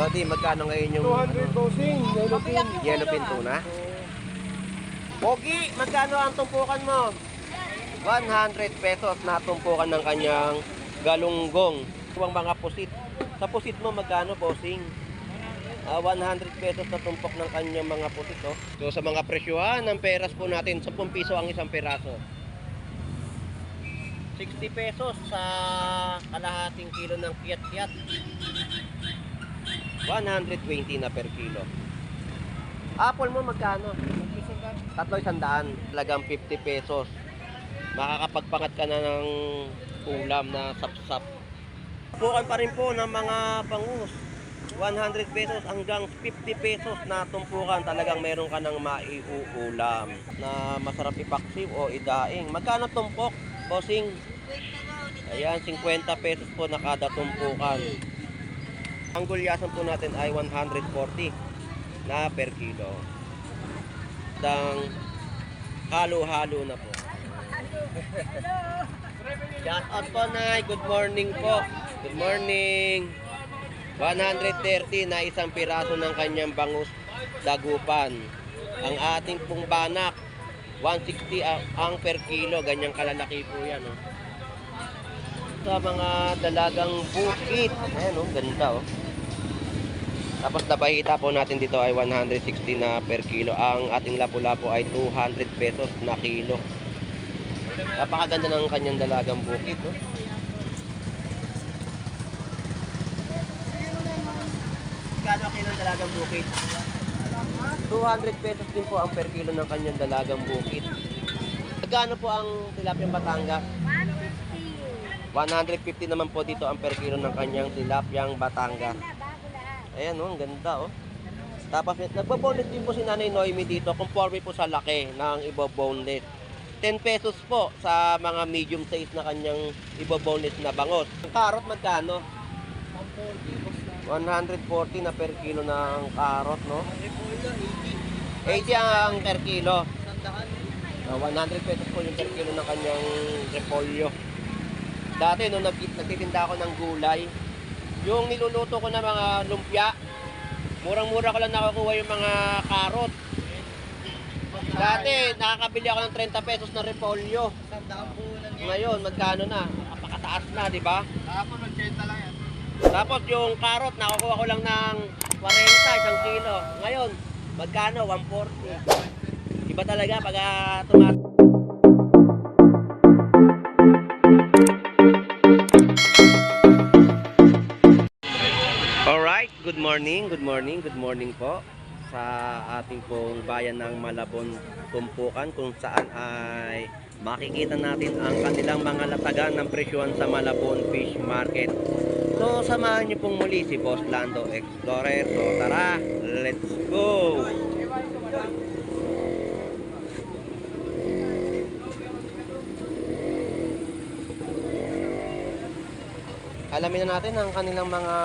Lodi, magkano ngayon yung 200 bossing, yellowfin tuna? Pogi, magkano ang tumpukan mo? 100 pesos na tumpukan ng kanyang galunggong. Ang mga pusit. Sa pusit mo, magkano, bossing? 100 pesos na tumpok ng kanyang mga pusit. Oh. So, sa mga presyuhan ng peras po natin, 10 piso ang isang peraso. 60 pesos sa kalahating kilo ng kiyat-kiyat. 120 na per kilo. Apple mo magkano? 300. Talagang 50 pesos. Makakapagpangat ka na ng ulam na sapsap. Tupukan pa rin po ng mga bangus. 100 pesos hanggang 50 pesos na tumpukan. Talagang meron ka ng maiuulam na masarap ipaksiw o idaing. Magkano tumpok, bossing? Ayan, 50 pesos po na kada tumpukan. Ang gulyasan po natin ay 140 na per kilo. Dang halo-halo na po. Shout out po, Nay. Good morning po. Good morning. 130 na isang piraso ng kanyang bangus dagupan. Ang ating pong banak 160 ang per kilo. Ganyang kalalaki po yan. Oh. Sa mga dalagang bukit. Ayan, oh, ganda. Oh. Tapos nabahita po natin dito ay 160 na per kilo. Ang ating lapu-lapu ay 200 pesos na kilo. Napakaganda ng kanyang dalagang bukit. No? Kano kilo ng dalagang bukit? 200 pesos din po ang per kilo ng kanyang dalagang bukit. Magkano po ang tilapiyang Batangas? 150 naman po dito ang per kilo ng kanyang tilapiyang Batangas. Ayan oh, ang ganda oh. Tapos nagbo-boneless din po si Nanay Noemi dito, conforme po sa laki ng ibo-boneless. 10 pesos po sa mga medium size na kanyang ibo-boneless na bangos. Ang carrot magkano? 140 na per kilo ng carrot, no? 80 ang per kilo. 100 pesos po yung per kilo ng kanyang repolyo. Dati nung nagtitinda ako ng gulay, yung niluluto ko na mga lumpia, murang-mura ko lang nakakuha yung mga karot. Dati, nakakabili ako ng 30 pesos na repolyo. Ngayon, magkano na? Napakataas na, di ba? Tapos yung karot, nakakuha ko lang ng 40, isang kilo. Ngayon, magkano? 140. Iba talaga pag tumatas. Good morning po sa ating pong bayan ng Malabon, Tumpukan, kung saan ay makikita natin ang kanilang mga latagan ng presyohan sa Malabon Fish Market. So samahan niyo pong muli si Boss Lando Explorer. So tara, let's go! Alamin na natin ang kanilang mga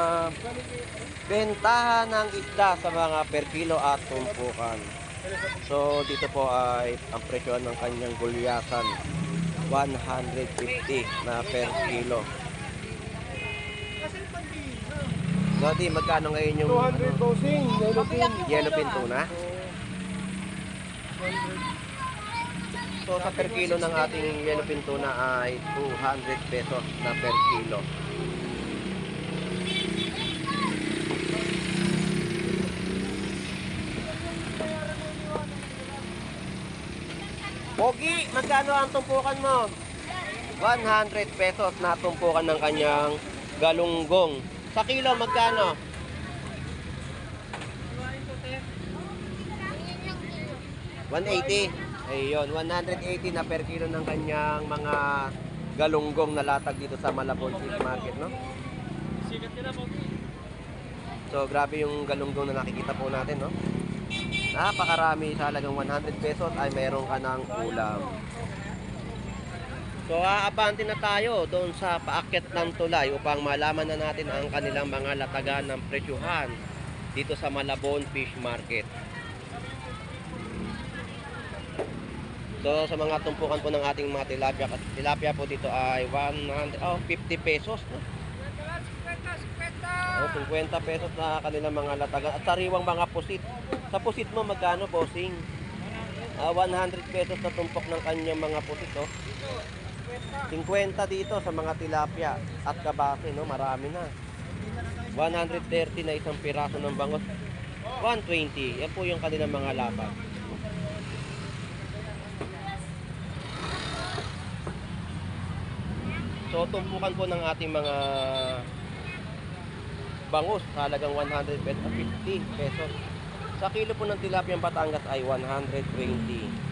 bentahan ng isda sa mga per kilo at tumpukan. So dito po ay ang presyo ng kanyang gulyasan 150 na per kilo. Lodi, magkano ngayon yung 200 bossing, yellowfin tuna? So sa per kilo ng ating yellowfin tuna ay 200 pesos na per kilo. Pogi, magkano ang tumpukan mo? 100 pesos na tumpukan ng kanyang galunggong. Sa kilo, magkano? 180. Ayun, 180 na per kilo ng kanyang mga galunggong na latag dito sa Malabon Fish Market, no? So, grabe yung galunggong na nakikita po natin, no? Napakarami, sa halagang 100 pesos ay mayroon ka ng ulam. So aabante na tayo doon sa paakyat ng tulay upang malaman na natin ang kanilang mga latagan ng presyuhan dito sa Malabon Fish Market. So sa mga tumpukan po ng ating mga tilapia po dito ay 50 pesos, no? 50 pesos na kanilang mga latagan. At sariwang mga pusit. Sa pusit mo, magkano, bossing? 100 pesos na tumpok ng kanyang mga pusit, oh. 50 dito sa mga tilapia at kabase, no? Marami na. 130 na isang piraso ng bangos. 120. Yan po yung kanilang mga lapat. So, tumpukan po ng ating mga bangus sa halagang 100 pesos at 50 pesos. Sa kilo po ng tilapiyang Batangas ay 120.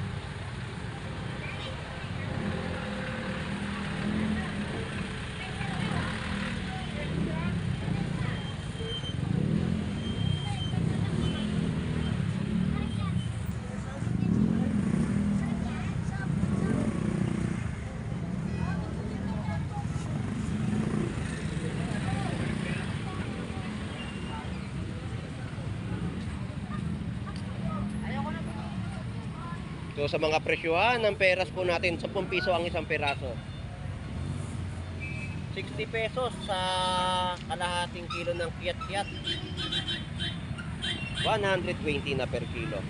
So sa mga presyuhan ng peras po natin, 10 piso ang isang peraso. 60 pesos sa kalahating kilo ng kiyat-kiyat. 120 na per kilo.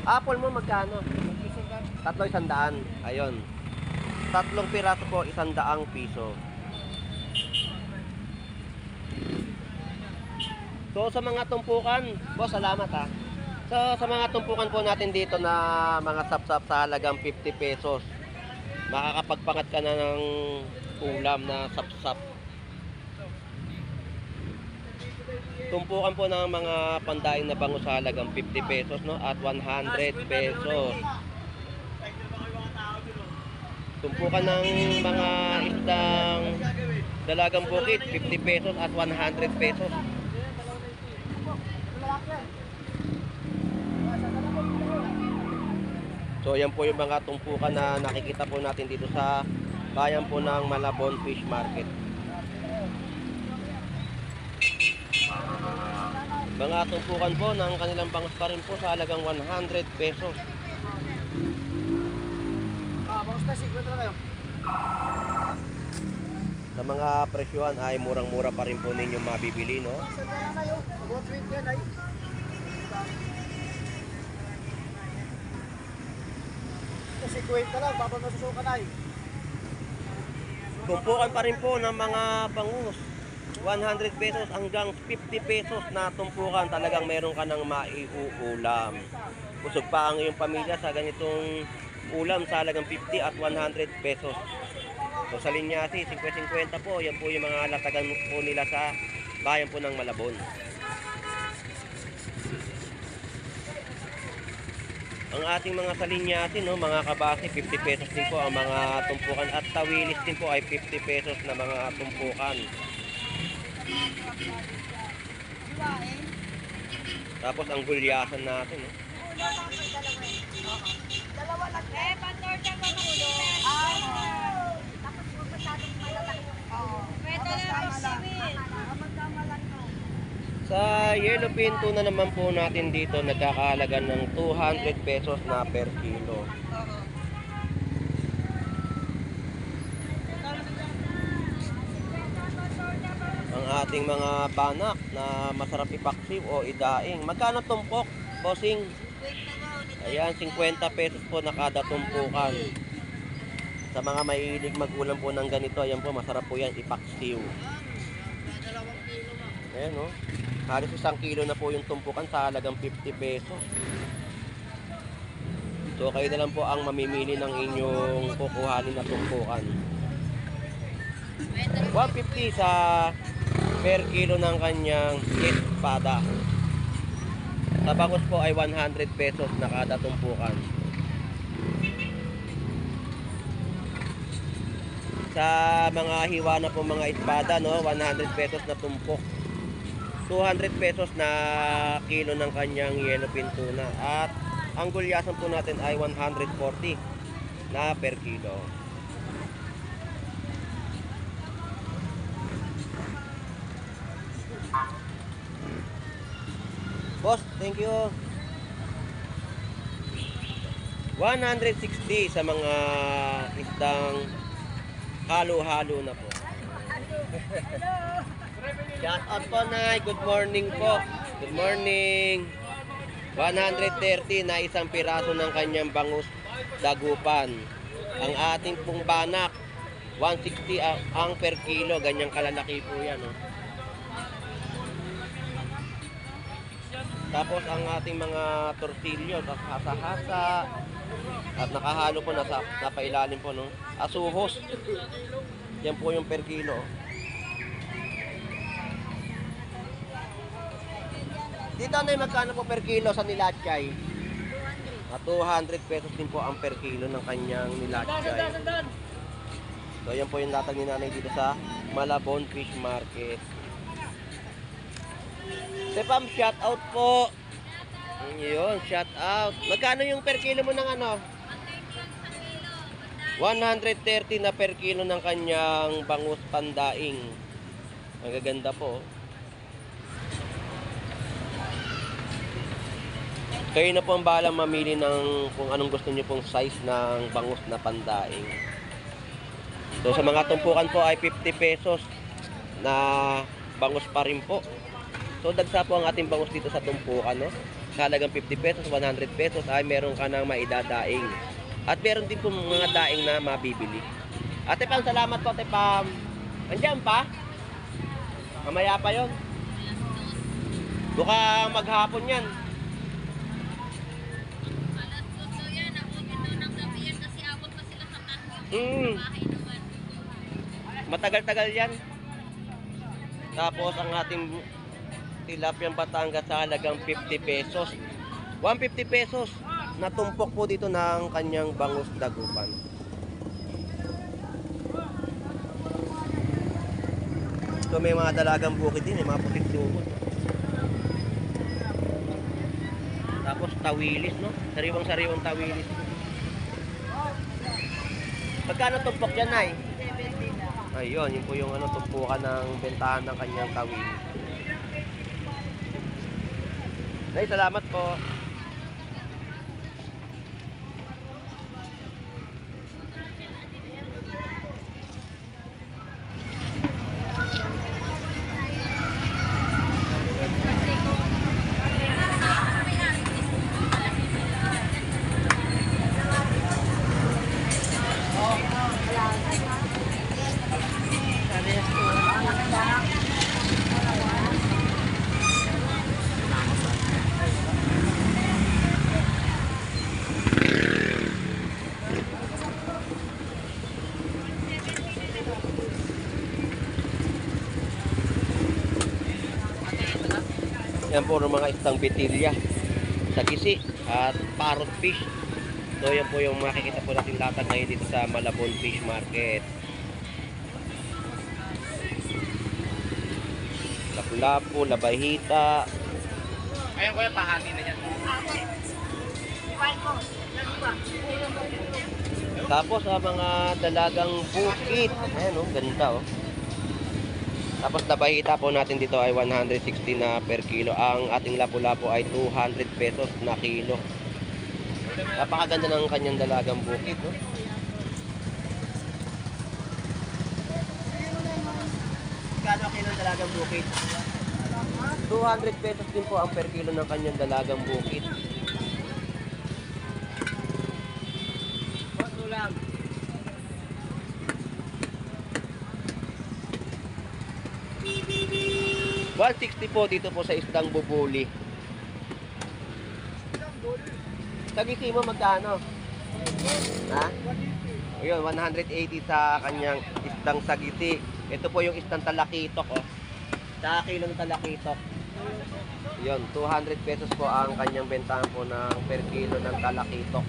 Apple mo magkano? 300. Ayun. 3 piraso po, 100 piso. So sa mga tumpukan, boss, salamat ha. So, sa mga tumpukan po natin dito na mga sapsap sa halagang 50 pesos, makakapagpangat ka na ng ulam na sapsap. Tumpukan po ng mga pandaing na bango sa halagang 50 pesos, no? At 100 pesos. Tumpukan ng mga isdang dalagang bukid, 50 pesos at 100 pesos. So yan po yung mga tumpukan na nakikita po natin dito sa bayan po ng Malabon Fish Market. Mga tumpukan po ng kanilang bangus pa rin po sa halagang 100 pesos. Bangus na, 50 na kayo. Sa mga presyuhan ay murang-mura pa rin po ninyo mabibili, no? Saan na kayo? 120 yan ay. Kasi 50 lang, babang nasusukan ay. Tumpukan pa rin po ng mga bangus. 100 pesos hanggang 50 pesos na tumpukan. Talagang meron ka ng maiuulam. Busog pa ang iyong pamilya sa ganitong ulam sa halagang 50 at 100 pesos. So sa Linyasi, 50-50 po. Yan po yung mga latagan po nila sa bayan po ng Malabon. Ang ating mga salinyasin, no, mga kabase, 50 pesos din po ang mga tumpukan. At tawilis din po ay 50 pesos na mga tumpukan. Tapos ang gulyasan natin, no. Dalawa lang. Pantorta ko ng ulo. Tapos huwag masyadong malalaki. Pwede lang siwit. Magkama lang to. Sa yellowfin tuna naman po natin dito nagkakahalaga ng 200 pesos na per kilo. Ang ating mga banak na masarap ipaksiw o idaing. Magkano tumpok, bossing? Ayan, 50 pesos po na kada tumpukan. Sa mga mahilig magulam po ng ganito, ayan po, masarap po yan ipaksiw. Ayan, no? Halos 1 kilo na po yung tumpukan sa halagang 50 pesos. So kayo na lang po ang mamimili ng inyong kukuhanin na tumpukan. 150 sa per kilo ng kanyang espada. Sa bangus po ay 100 pesos na kada tumpukan. Sa mga hiwa na po mga espada, no, 100 pesos na tumpok. 200 pesos na kilo ng kanyang yellowfin tuna. At ang gulyasan po natin ay 140 na per kilo. Boss, thank you. 160 sa mga isdang halo-halo na po. Hello. Shout out po, Nay. Good morning po. Good morning. 130 na isang piraso ng kanyang bangus dagupan. Ang ating pong banak, 160 ang per kilo. Ganyang kalalaki po yan. Oh. Tapos ang ating mga tortilyo, hasa-hasa. At nakahalo po, napailalim po, no? Asuhos. Yan po yung per kilo. Dito na magkano po per kilo sa nilachay? 200 pesos din po ang per kilo ng kanyang nilachay. So yan po yung latag ni nanay dito sa Malabon Fish Market. Tepam, shout out po. Yun, shout out. Magkano yung per kilo mo ng ano? 130 na per kilo ng kanyang bangus pandaing. Ang gaganda po. Kayo na po ang bahalang mamili ng kung anong gusto niyo pong size ng bangus na pandaing. So sa mga tumpukan po ay 50 pesos na bangus pa rin po. So dagsa po ang ating bangus dito sa tumpukan, no? Sa halagang 50 pesos, 100 pesos ay meron ka nang maidadaing. At meron din po mga daing na mabibili. Ate Pam, salamat po, Ate Pam. Andiyan pa? Mamaya pa yon. Buka maghapon yan. Matagal-tagal yan. Tapos ang ating tilapiyang Batangas sa halagang 50 pesos. 150 pesos. Natumpok po dito ng kanyang bangus dagupan. So may mga dalagang bukid din, may mga putik sumot. Tapos tawilis, no? Sariwang-sariwang tawilis. Magkano tumpok yan, Nay? 70 na. Ayun, yun po yung ano, tumpukan ng bentahan ng kanyang tawilis. Nay, salamat po. Yan po ng mga istang bitilya, sagisi at parrot fish. So yan po yung makikita po natin latag ngayon dito sa Malabon Fish Market. Lapu-lapu, labahita. Ayun ko yung pahati na yan. Tapos ang mga dalagang bukit. Ayan oh, ganda oh. Tapos labahita po natin dito ay 160 na per kilo. Ang ating lapu-lapu ay 200 pesos na kilo. Napakaganda ng kanyang dalagang bukit. No? Kano kilo ng dalagang bukit? 200 pesos din po ang per kilo ng kanyang dalagang bukit. Ulam. 160 po dito po sa isdang bubuli. Sagisi mo magkano? Ha? Ayun, 180 sa kanyang isdang sagisi. Ito po yung isdang talakitok, oh. Sa kilo ng talakitok. Yun, 200 pesos po ang kanyang bentahan po ng per kilo ng talakitok.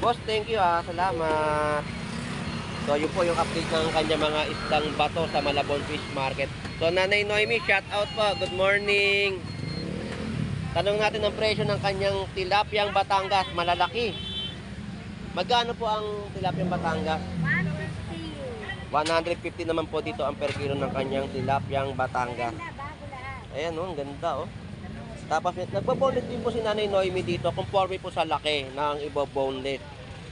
Boss, thank you ah. Salamat. So, yun po yung update ng kanya mga isdang bato sa Malabon Fish Market. So, Nanay Noemi, shout out po. Good morning. Tanong natin ang presyo ng kanyang tilapiyang Batangas, malalaki. Magkano po ang tilapiyang Batangas? 150 naman po dito ang per kilo ng kanyang tilapiyang Batangas. Ayan oh, ang ganda oh. Tapos nagbo-boneless din po si Nanay Noemi dito, conforme po sa laki ng ibo-boneless.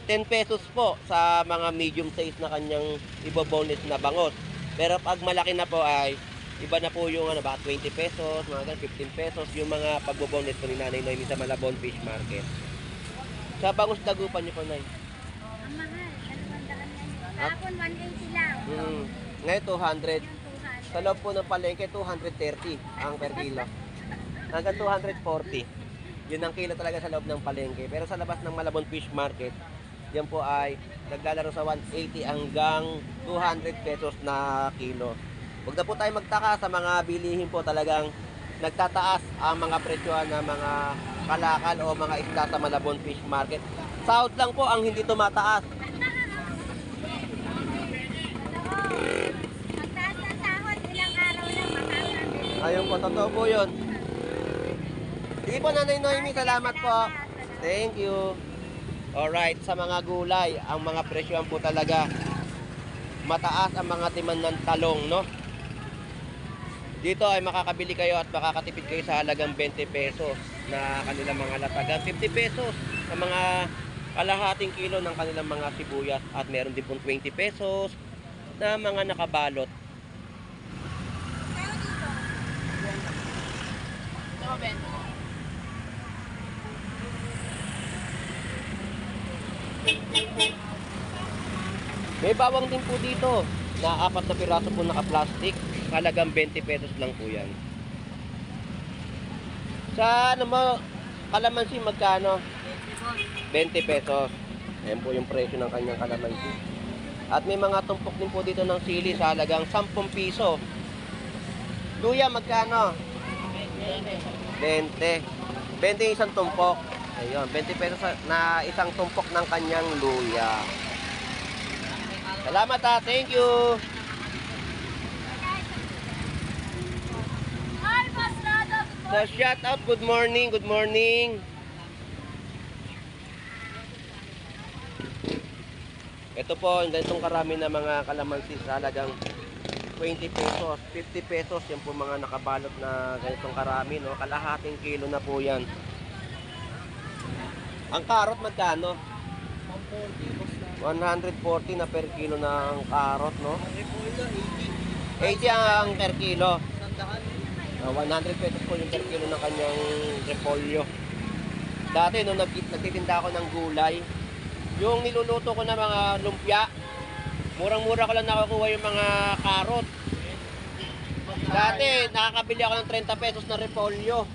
10 pesos po sa mga medium size na kanyang ibo-boneless na bangos. Pero pag malaki na po ay iba na po yung ano, baka 20 pesos, mga ganun, 15 pesos yung mga pagbo-boneless po ni Nanay Noemi sa Malabon Fish Market. Sa bangus dagupan niyo po, Nay. Ang mahal. 200 yan. Kapon 180 lang. Ngayon 200. Yung 200. Sa loob po ng palengke, 230 ang per kilo. Hanggang 240. Yun ang kilo talaga sa loob ng palengke. Pero sa labas ng Malabon Fish Market, yan po ay naglalaro sa 180 hanggang 200 pesos na kilo. Huwag na po tayo magtaka sa mga bilihin po, talagang nagtataas ang mga presyohan ng mga kalakal o mga isda sa Malabon Fish Market. Sahod lang po ang hindi tumataas. Magtaas ng sahod, ilang araw lang makakabili. Ayun po, totoo po yun. Sige po, Nanay Noemi, salamat po. Thank you. Alright, sa mga gulay, ang mga presyohan po talaga mataas ang mga demand ng talong, no? Dito ay makakabili kayo at makakatipid kayo sa halagang 20 pesos na kanilang mga latagan. 50 pesos sa mga kalahating kilo ng kanilang mga sibuyas at meron din pong 20 pesos na mga nakabalot. May bawang din po dito na 4 na piraso po naka-plastic. Halagang 20 pesos lang po yan. Sa ano mo, kalamansi magkano? 20 pesos. Ayan po yung presyo ng kanyang kalamansi. At may mga tumpok din po dito ng sili sa halagang 10 piso. Luya magkano? 20. 20 isang tumpok. Ayun, 20 pesos na isang tumpok ng kanyang luya. Salamat thank you. Hi, Boss Lado. So shout out, good morning, good morning. Ito po, yung ganitong karami na mga kalamansi sa halagang 20 pesos, 50 pesos, yan po mga nakabalot na ganitong karami, no? Kalahating kilo na po yan. Ang karot magkano? 140 na per kilo ng karot, no? 80 ang per kilo. 100 pesos po yung per kilo ng kanyang repolyo. Dati nung nagtitinda ako ng gulay, yung niluluto ko na mga lumpia, murang-mura ko lang nakakuha yung mga karot. Dati nakakabili ako ng 30 pesos na repolyo.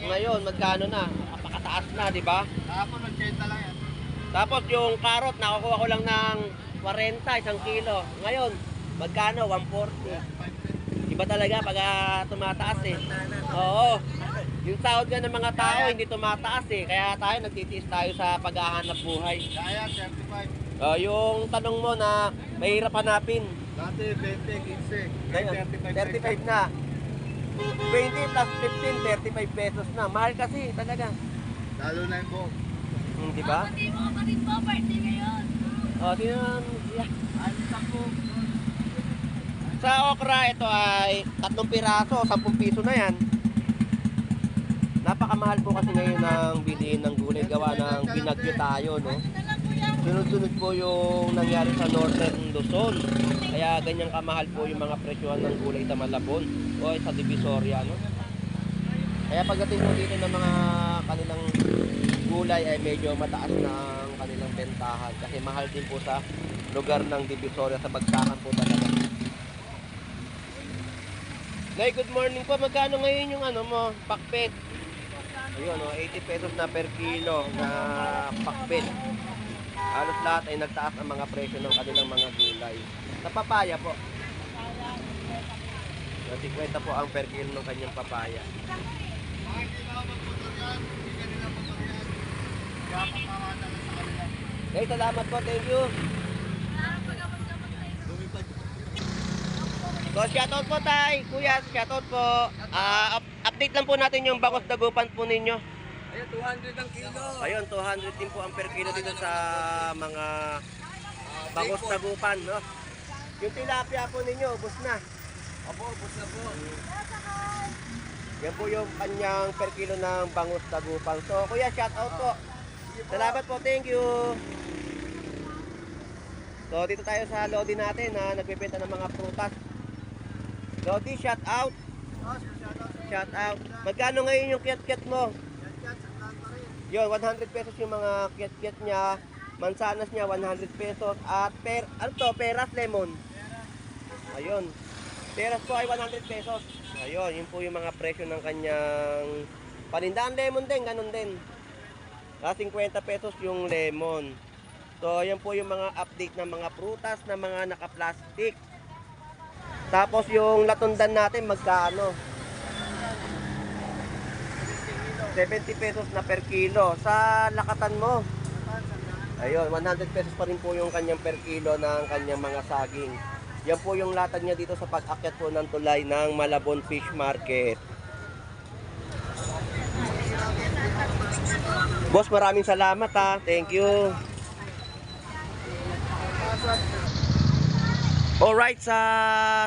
Ngayon magkano na? Napakataas na, di ba? Kahapon, 80 lang yan. Tapos yung karot, nakakuha ko lang ng 40, isang kilo. Ngayon, magkano? 140. Iba talaga pag tumataas eh. Oo. Yung sahod nga ng mga tao, hindi tumataas eh. Kaya tayo, nagtitiis tayo sa paghahanap buhay. Kaya, 35. Yung tanong mo na mahirap hanapin. Dati, 20, 15. Ngayon, 35 na. 20 plus 15, 35 pesos na. Mahal kasi talaga. Lalo na yung buhok. Di ba? Hindi mo kapatid mo, birthday ngayon. Tingnan. Yeah. Ano sa po? Sa okra, ito ay 3 piraso, 10 piso na yan. Napakamahal po kasi ngayon ng bilihin ng gulay, gawa ng binagyo tayo, no? Sunod-sunod po yung nangyari sa Northern Luzon. Kaya ganyang kamahal po yung mga presyohan ng gulay sa Malabon o sa Divisoria, no? Kaya pagdating po dito ng mga kanilang gulay ay medyo mataas na ang kanilang bentahan kasi mahal din po sa lugar ng Divisoria, sa bagsakan po talaga. Nay, good morning po. Magkano ngayon yung ano mo, pakpet? Ayun, 80 pesos na per kilo na pakpet. Halos lahat ay nagtaas ang mga presyo ng kanilang mga gulay. Sa papaya po. 50 po ang per kilo ng kanyang papaya. Okay, salamat po. Thank you. So, shoutout po tay. Kuya, shoutout po. Update lang po natin yung bakos dagupan po ninyo. Ayun, 200 ang kilo. Ayun, 200 din po ang per kilo dito sa mga bakos dagupan, no? Yung tilapia po ninyo, ubos na. Opo, ubos na po. Yan po yung kanyang per kilo ng bangus dagupan. So, kuya, shoutout po. Salamat po. Thank you. So dito tayo sa Lodi natin na nagbebenta ng mga prutas. Lodi, shout out. Shout out. Magkano ngayon yung kiat-kiat mo? Yun, 100 pesos yung mga kiat-kiat niya. Mansanas niya, 100 pesos. At peras lemon. Ayun. Peras po ay 100 pesos. Ayun, yun po yung mga presyo ng kanyang panindaan. Lemon din, ganun din. 50 pesos yung lemon. So, yan po yung mga update ng mga prutas na mga naka-plastic. Tapos yung latundan natin, magkano? 70 pesos na per kilo. Sa lakatan mo, ayun, 100 pesos pa rin po yung kanyang per kilo ng kanyang mga saging. Yan po yung latag niya dito sa pag-akyat po ng tulay ng Malabon Fish Market. Boss, maraming salamat ha. Thank you. Alright, sa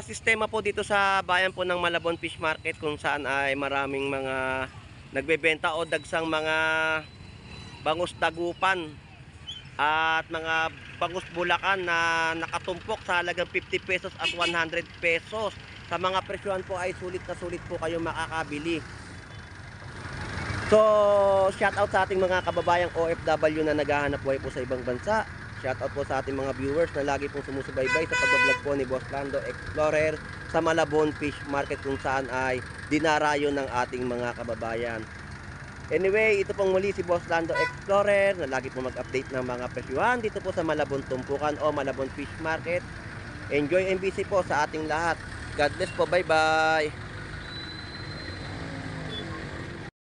sistema po dito sa bayan po ng Malabon Fish Market kung saan ay maraming mga nagbebenta o dagsang mga bangus dagupan at mga bangus bulakan na nakatumpok sa halagang 50 pesos at 100 pesos. Sa mga presyohan po ay sulit na sulit po kayo makakabili. So, shout out sa ating mga kababayang OFW na naghahanap buhay po sa ibang bansa. Shout out po sa ating mga viewers na lagi pong sumusubaybay sa pag-vlog po ni Boss Lando Explorer sa Malabon Fish Market kung saan ay dinarayo ng ating mga kababayan. Anyway, ito pong muli si Boss Lando Explorer na lagi po mag-update ng mga presyuhan dito po sa Malabon Tumpukan o Malabon Fish Market. Enjoy and busy po sa ating lahat. God bless po. Bye-bye.